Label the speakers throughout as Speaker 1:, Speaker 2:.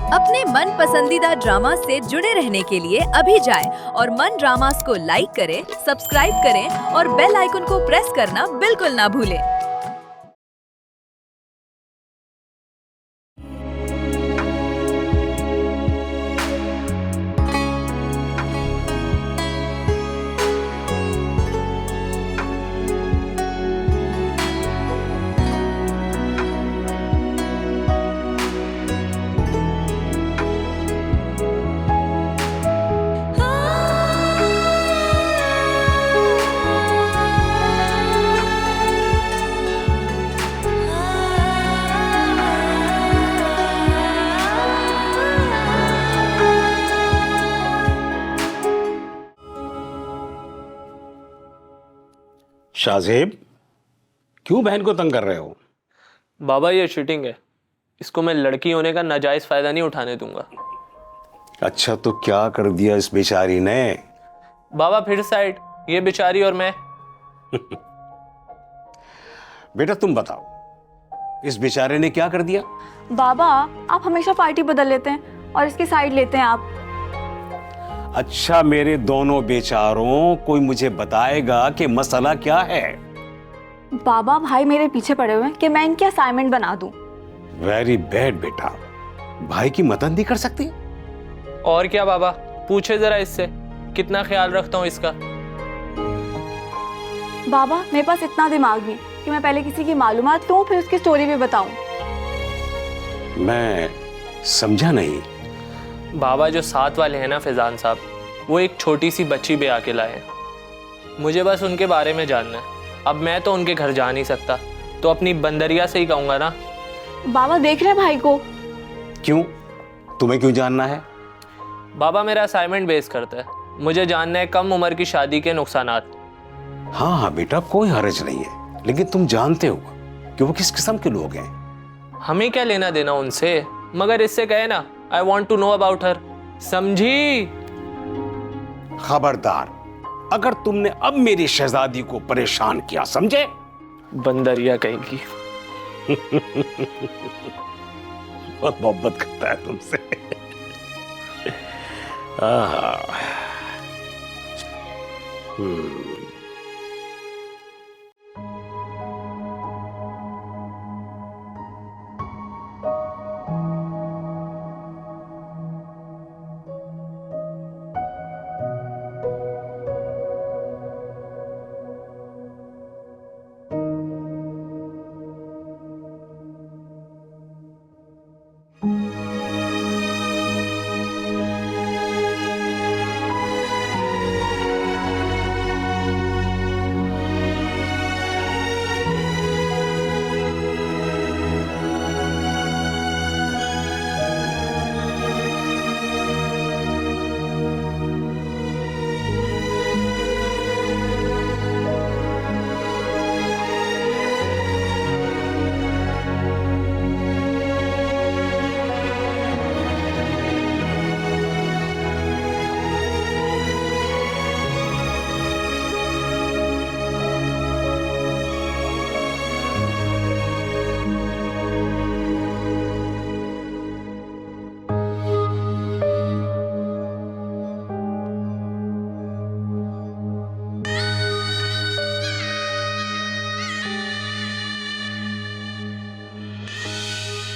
Speaker 1: अपने मन पसंदीदा ड्रामा से जुड़े रहने के लिए अभी जाएं और मन ड्रामास को लाइक करें, सब्सक्राइब करें और बेल आइकन को प्रेस करना बिल्कुल ना भूलें।
Speaker 2: शाहजेब, क्यों बहन को तंग कर रहे हो?
Speaker 3: बाबा ये चीटिंग है। इसको मैं लड़की होने का नाजायज फायदा नहीं उठाने दूंगा।
Speaker 2: अच्छा, तो क्या कर दिया इस बेचारी ने?
Speaker 3: बाबा फिर साइड, ये बेचारी और मैं।
Speaker 2: बेटा तुम बताओ, इस बेचारे ने क्या कर दिया?
Speaker 4: बाबा आप हमेशा पार्टी बदल लेते हैं और इसकी साइड लेते हैं आप।
Speaker 2: अच्छा, मेरे दोनों बेचारों, कोई मुझे बताएगा कि मसला क्या है?
Speaker 4: बाबा भाई मेरे पीछे पड़े हुए हैं कि मैं इनकी असाइनमेंट बना दूं।
Speaker 2: वेरी बैड बेटा, भाई की मदद नहीं कर सकती?
Speaker 3: और क्या बाबा, पूछे जरा इससे कितना ख्याल रखता हूँ इसका।
Speaker 4: बाबा मेरे पास इतना दिमाग नहीं कि मैं पहले किसी की मालूमात लूं फिर उसकी स्टोरी भी बताऊं।
Speaker 2: मैं समझा नहीं।
Speaker 3: बाबा जो साथ वाले हैं ना फैजान साहब, वो एक छोटी सी बच्ची ब्याह के लाए हैं। मुझे बस उनके बारे में जानना है। अब मैं तो उनके घर जा नहीं सकता, तो अपनी बंदरिया से ही कहूँगा ना।
Speaker 4: बाबा देख रहे हैं भाई को।
Speaker 2: क्यों? तुम्हें क्यों जानना है?
Speaker 3: बाबा मेरा असाइनमेंट बेस करता है, मुझे जानना है कम उम्र की शादी के नुकसानात।
Speaker 2: हाँ हाँ बेटा, कोई हर्ज नहीं है, लेकिन तुम जानते हो कि वो किस किस्म के लोग हैं।
Speaker 3: हमें क्या लेना देना उनसे, मगर इससे कहे ना I want to know about her. समझी?
Speaker 2: खबरदार, अगर तुमने अब मेरी शहजादी को परेशान किया, समझे?
Speaker 3: बंदरिया कहेगी।
Speaker 2: बहुत मोहब्बत करता है तुमसे। आहा।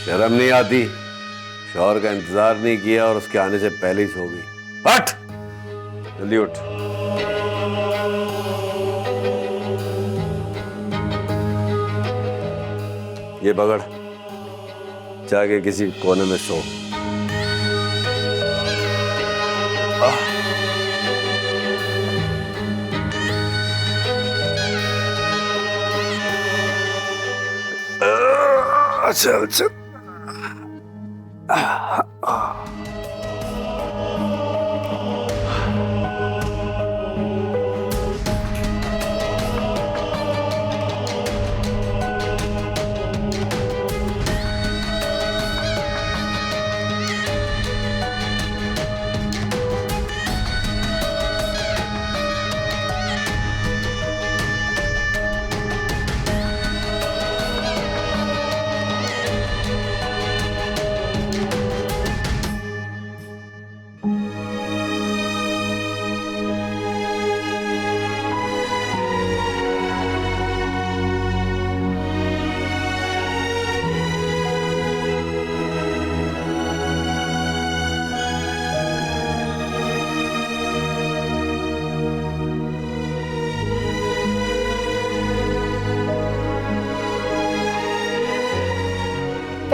Speaker 5: शर्म नहीं आती? शौहर का इंतजार नहीं किया और उसके आने से पहले ही सो गई। हट, जल्दी उठ। ये पकड़, जाके किसी कोने में सो। चल चल।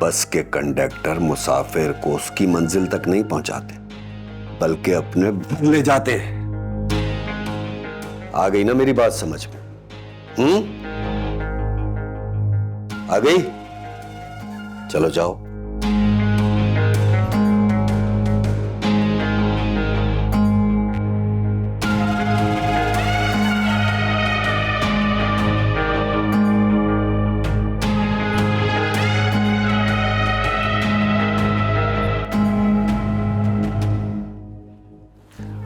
Speaker 5: बस के कंडक्टर मुसाफिर को उसकी मंजिल तक नहीं पहुंचाते, बल्कि अपने ले जाते हैं। आ गई ना मेरी बात समझ में? आ गई? चलो जाओ।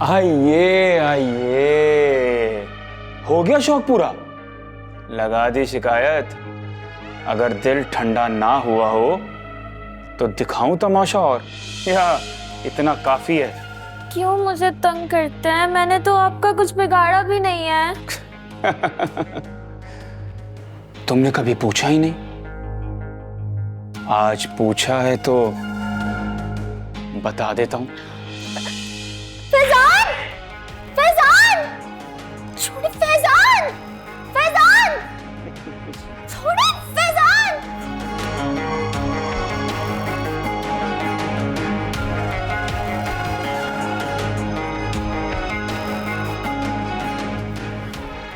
Speaker 6: आइए आइए, हो गया शौक पूरा? लगा दी शिकायत। अगर दिल ठंडा ना हुआ हो तो दिखाऊं तमाशा, और या इतना काफी है?
Speaker 7: क्यों मुझे तंग करते हैं? मैंने तो आपका कुछ बिगाड़ा भी नहीं है।
Speaker 6: तुमने कभी पूछा ही नहीं। आज पूछा है तो बता देता हूं।
Speaker 7: फैजान! फैजान! छोड़े फैजान! फैजान! छोड़े फैजान!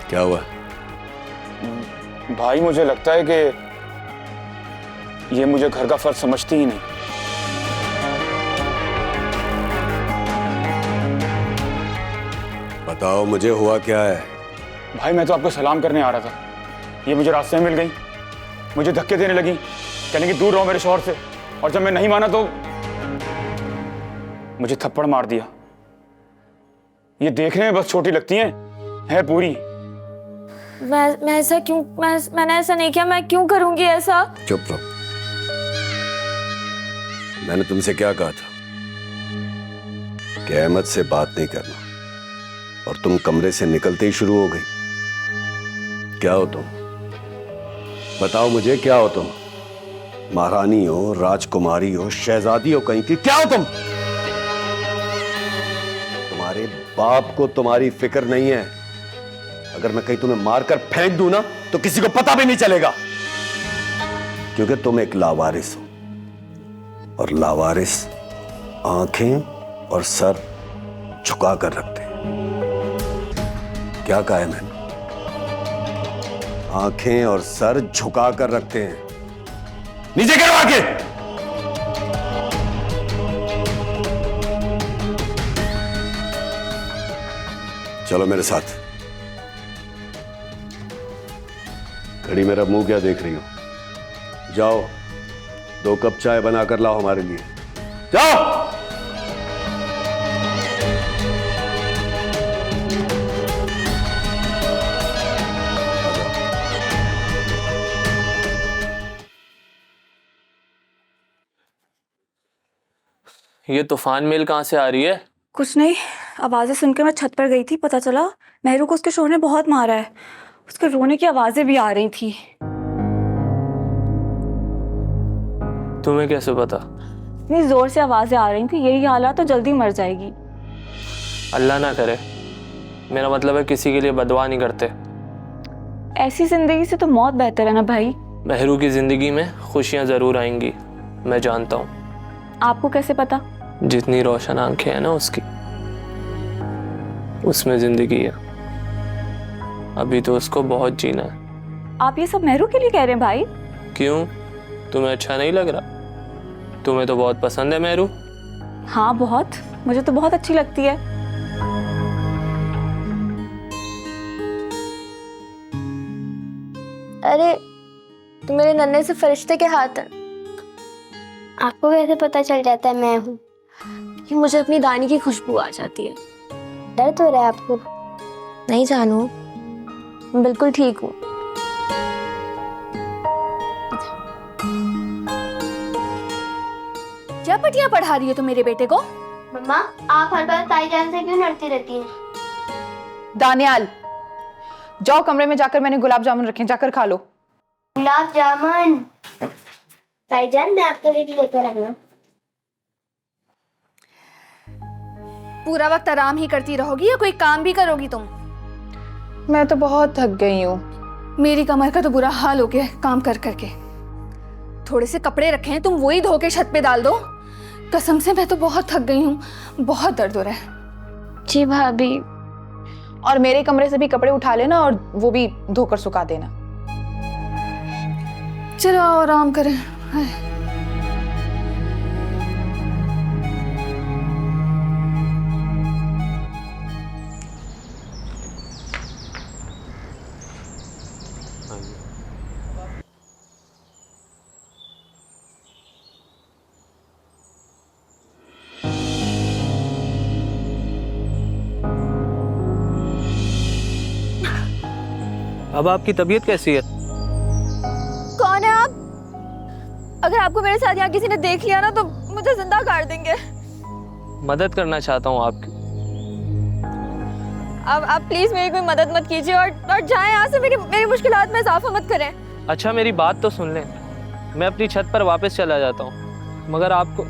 Speaker 5: क्या हुआ?
Speaker 6: भाई मुझे लगता है कि ये मुझे घर का फर्ज समझती ही नहीं।
Speaker 5: बताओ मुझे हुआ क्या है?
Speaker 6: भाई मैं तो आपको सलाम करने आ रहा था, ये मुझे रास्ते में मिल गई, मुझे धक्के देने लगी, कहने की दूर रहो मेरे शौहर से, और जब मैं नहीं माना तो मुझे थप्पड़ मार दिया। ये देखने में बस छोटी लगती हैं, है पूरी।
Speaker 7: मैं ऐसा क्यों? मैंने ऐसा नहीं किया, मैं क्यों करूंगी ऐसा?
Speaker 5: चुप रहो। मैंने तुमसे क्या कहा था कि अहमद से बात नहीं करना, और तुम कमरे से निकलते ही शुरू हो गई। क्या हो तुम? बताओ मुझे, क्या हो तुम? महारानी हो, राजकुमारी हो, शहजादी हो कहीं की? क्या हो तुम? तुम्हारे बाप को तुम्हारी फिक्र नहीं है। अगर मैं कहीं तुम्हें मारकर फेंक दूं ना तो किसी को पता भी नहीं चलेगा, क्योंकि तुम एक लावारिस हो, और लावारिस आंखें और सर झुका कर रखते हैं। क्या कहा है मैंने? आंखें और सर झुका कर रखते हैं। नीचे करो आके। चलो मेरे साथ। घड़ी मेरा मुंह क्या देख रही हो? जाओ 2 कप चाय बनाकर लाओ हमारे लिए। जाओ।
Speaker 3: ये तूफान मेल कहाँ से आ रही है?
Speaker 4: कुछ नहीं, आवाज़ें सुनकर मैं छत पर गई थी, पता चला मेहरू को उसके शोहर ने बहुत मारा है। उसके रोने की आवाज़ें भी आ रही थी।
Speaker 3: तुम्हें कैसे पता?
Speaker 4: इतनी जोर से आवाज़ें आ रही थी, यही हालात तो जल्दी मर जाएगी।
Speaker 3: अल्लाह ना करे, मेरा मतलब है किसी के लिए बदुआ नहीं करते।
Speaker 4: ऐसी जिंदगी से तो मौत बेहतर है ना भाई।
Speaker 3: मेहरू की जिंदगी में खुशियां जरूर आएंगी, मैं जानता हूँ।
Speaker 4: आपको कैसे पता?
Speaker 3: जितनी रोशन आंखें हैं ना उसकी, उसमें जिंदगी है। अभी तो उसको बहुत जीना है।
Speaker 4: आप ये सब मेहरू के लिए कह रहे हैं भाई?
Speaker 3: क्यों, तुम्हें अच्छा नहीं लग रहा? तुम्हें तो बहुत पसंद है मेहरू।
Speaker 4: हाँ बहुत, मुझे तो बहुत अच्छी लगती है।
Speaker 7: अरे तुम मेरे नन्हे से फरिश्ते के हाथ हैं। आपको कैसे पता चल जाता है मैं हूँ? कि मुझे अपनी दानी की खुशबू आ जाती है। डर तो रहा है आपको? नहीं जानू, मैं बिल्कुल ठीक हूँ।
Speaker 8: क्या पटिया पढ़ा रही है तुम मेरे बेटे को?
Speaker 7: मम्मा आप हर बार ताईजान से क्यों लड़ती रहती हैं?
Speaker 9: दानियाल, जाओ कमरे में जाकर, मैंने गुलाब जामुन रखे, जाकर खा लो।
Speaker 7: गुलाब जामुन? ताईजान मैं आपके लिए भी लेकर आऊंगा।
Speaker 8: पूरा वक्त आराम ही करती रहोगी या कोई काम भी करोगी तुम?
Speaker 9: मैं तो बहुत थक गई हूँ।
Speaker 8: मेरी कमर का तो बुरा हाल हो गया काम कर करके। थोड़े से कपड़े रखे हैं, तुम वही धो के छत पे डाल दो। कसम से मैं तो बहुत थक गई हूँ, बहुत दर्द हो रहा है।
Speaker 7: जी भाभी।
Speaker 9: और मेरे कमरे से भी कपड़े उठा लेना और वो भी धोकर सुखा देना।
Speaker 8: चलो आओ आराम करें। हाय।
Speaker 3: अब आपकी तबीयत कैसी है?
Speaker 4: कौन है आप? अगर आपको मेरे साथ यहाँ किसी ने देख लिया ना तो मुझे जिंदा गाड़ देंगे।
Speaker 3: मदद करना चाहता हूँ आपकी।
Speaker 4: अब आप प्लीज मेरी कोई मदद मत कीजिए और जाएं यहाँ से। मेरी मुश्किलात में इजाफा मत करें।
Speaker 3: अच्छा मेरी बात तो सुन लें, मैं अपनी छत पर वापस चला जाता हूँ, मगर आपको,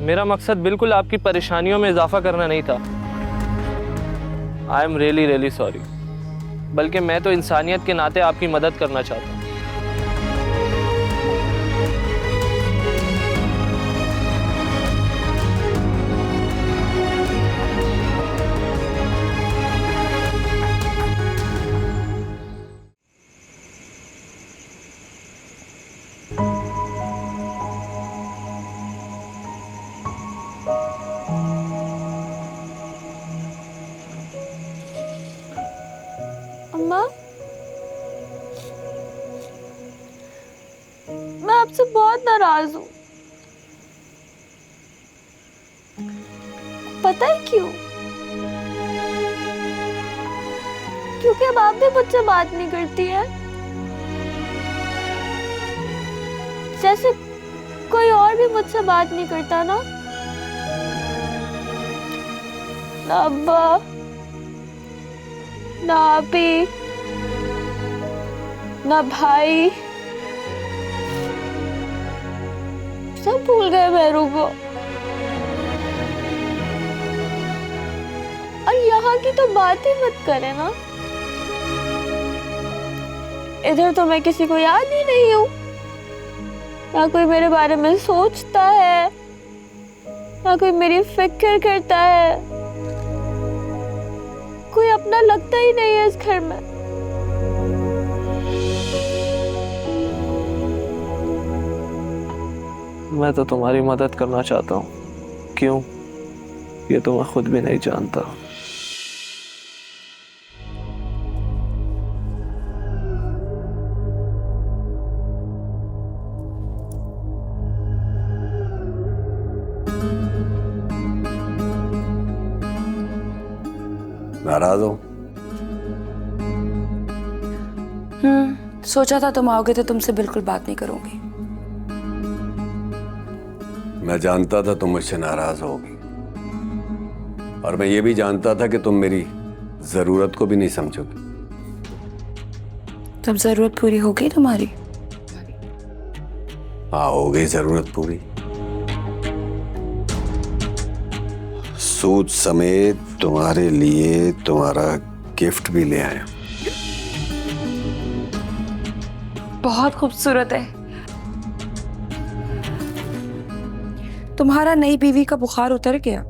Speaker 3: मेरा मकसद बिल्कुल आपकी परेशानियों में इजाफा करना नहीं था। I am really sorry. बल्कि मैं तो इंसानियत के नाते आपकी मदद करना चाहता हूँ।
Speaker 4: अम्मा, मैं आपसे बहुत नाराज हूँ। पता है क्यों? क्योंकि अब आप भी मुझसे बात नहीं करती है, जैसे कोई और भी मुझसे बात नहीं करता ना। ना अब्बा, ना आपी, ना भाई, सब भूल गए मेरू को। और यहाँ की तो बात ही मत करें ना। इधर तो मैं किसी को याद ही नहीं हूँ, ना कोई मेरे बारे में सोचता है, ना कोई मेरी फिक्र करता है। कोई अपना लगता ही नहीं है इस घर में।
Speaker 3: मैं तो तुम्हारी मदद करना चाहता हूँ। क्यों? ये तो मैं खुद भी नहीं जानता।
Speaker 5: नाराज हो?
Speaker 10: सोचा था तुम आओगे तो तुमसे बिल्कुल बात नहीं करूंगी।
Speaker 5: मैं जानता था तुम मुझसे नाराज होगी, और मैं ये भी जानता था कि तुम मेरी जरूरत को भी नहीं समझोगी।
Speaker 10: तब जरूरत पूरी हो गई तुम्हारी?
Speaker 5: हाँ, हो गई जरूरत पूरी। सूद समेत तुम्हारे लिए तुम्हारा गिफ्ट भी ले आया।
Speaker 10: बहुत खूबसूरत है। तुम्हारा नई बीवी का बुखार उतर गया?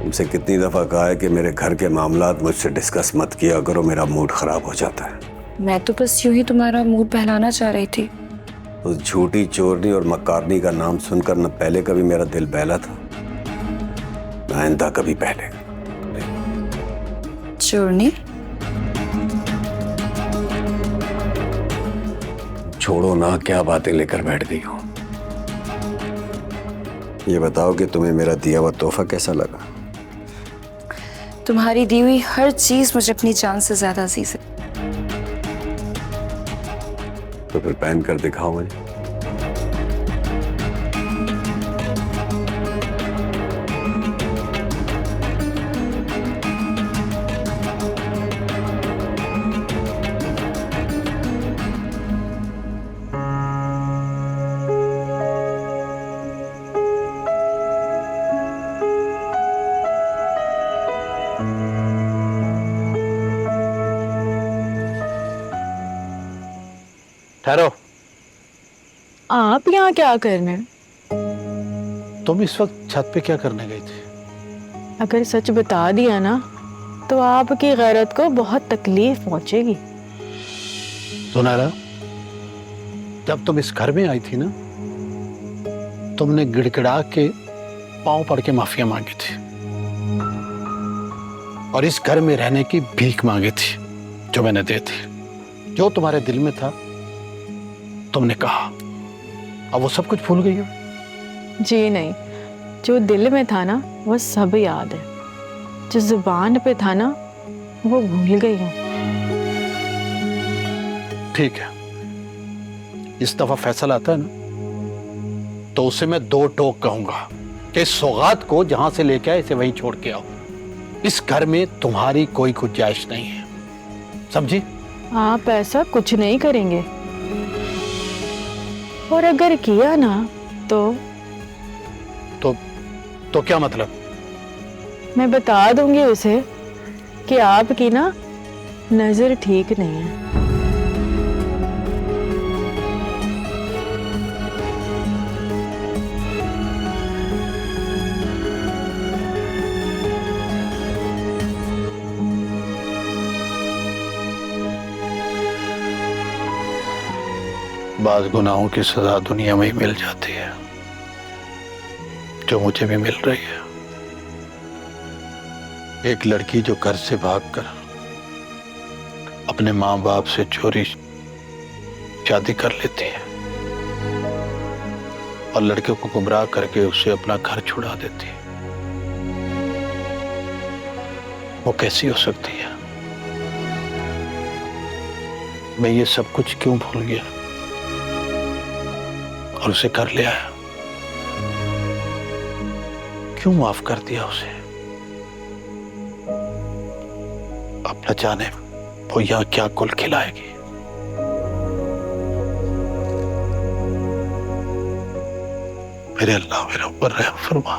Speaker 5: तुमसे कितनी दफा कहा है कि मेरे घर के मामलात मुझसे डिस्कस मत किया करो, मेरा मूड खराब हो जाता है।
Speaker 10: मैं तो बस यूं ही तुम्हारा मूड बहलाना चाह रही थी।
Speaker 5: उस झूठी चोरनी और मक्कारनी का नाम सुनकर न पहले कभी मेरा दिल बहला था, न आइंदा कभी पहले।
Speaker 10: चोरनी?
Speaker 5: छोड़ो ना, क्या बातें लेकर बैठ गई हो। ये बताओ कि तुम्हें मेरा दिया हुआ तोहफा कैसा लगा?
Speaker 10: तुम्हारी दी हुई हर चीज मुझे अपनी जान से ज्यादा अजीज है।
Speaker 5: तो फिर पहन कर दिखाओ मुझे।
Speaker 11: ठहरो।
Speaker 4: आप यहाँ क्या करने?
Speaker 11: तुम इस वक्त छत पे क्या करने गई थी?
Speaker 4: अगर सच बता दिया ना तो आपकी गैरत को बहुत तकलीफ पहुंचेगी।
Speaker 11: सुनहरा, जब तुम इस घर में आई थी ना, तुमने गिड़गिड़ा के पांव पड़ के माफिया मांगी थी और इस घर में रहने की भीख मांगी थी, जो मैंने दी थी। जो तुम्हारे दिल में था तुमने कहा। अब वो सब कुछ भूल गई हो?
Speaker 4: जी नहीं, जो दिल में था ना वो सब याद है, जो जुबान पे था ना वो भूल गई हूँ।
Speaker 11: ठीक है, इस दफा फैसला आता है ना तो उसे मैं दो टोक कहूंगा कि इस सौगात को जहां से लेके आए इसे वहीं छोड़ के आओ। इस घर में तुम्हारी कोई गुंजाइश नहीं है, समझी?
Speaker 4: आप ऐसा कुछ नहीं करेंगे, और अगर किया ना तो
Speaker 11: क्या मतलब?
Speaker 4: मैं बता दूंगी उसे कि आपकी ना नजर ठीक नहीं है।
Speaker 11: बाज गुनाहों की सजा दुनिया में ही मिल जाती है, जो मुझे भी मिल रही है। एक लड़की जो घर से भागकर अपने माँ बाप से चोरी शादी कर लेती है और लड़के को गुमराह करके उसे अपना घर छुड़ा देती है, वो कैसी हो सकती है? मैं ये सब कुछ क्यों भूल गया और उसे कर लिया? क्यों माफ कर दिया उसे? अब न जाने वो यहाँ क्या कुल खिलाएगी। मेरे अल्लाह मेरे ऊपर रहम फरमा।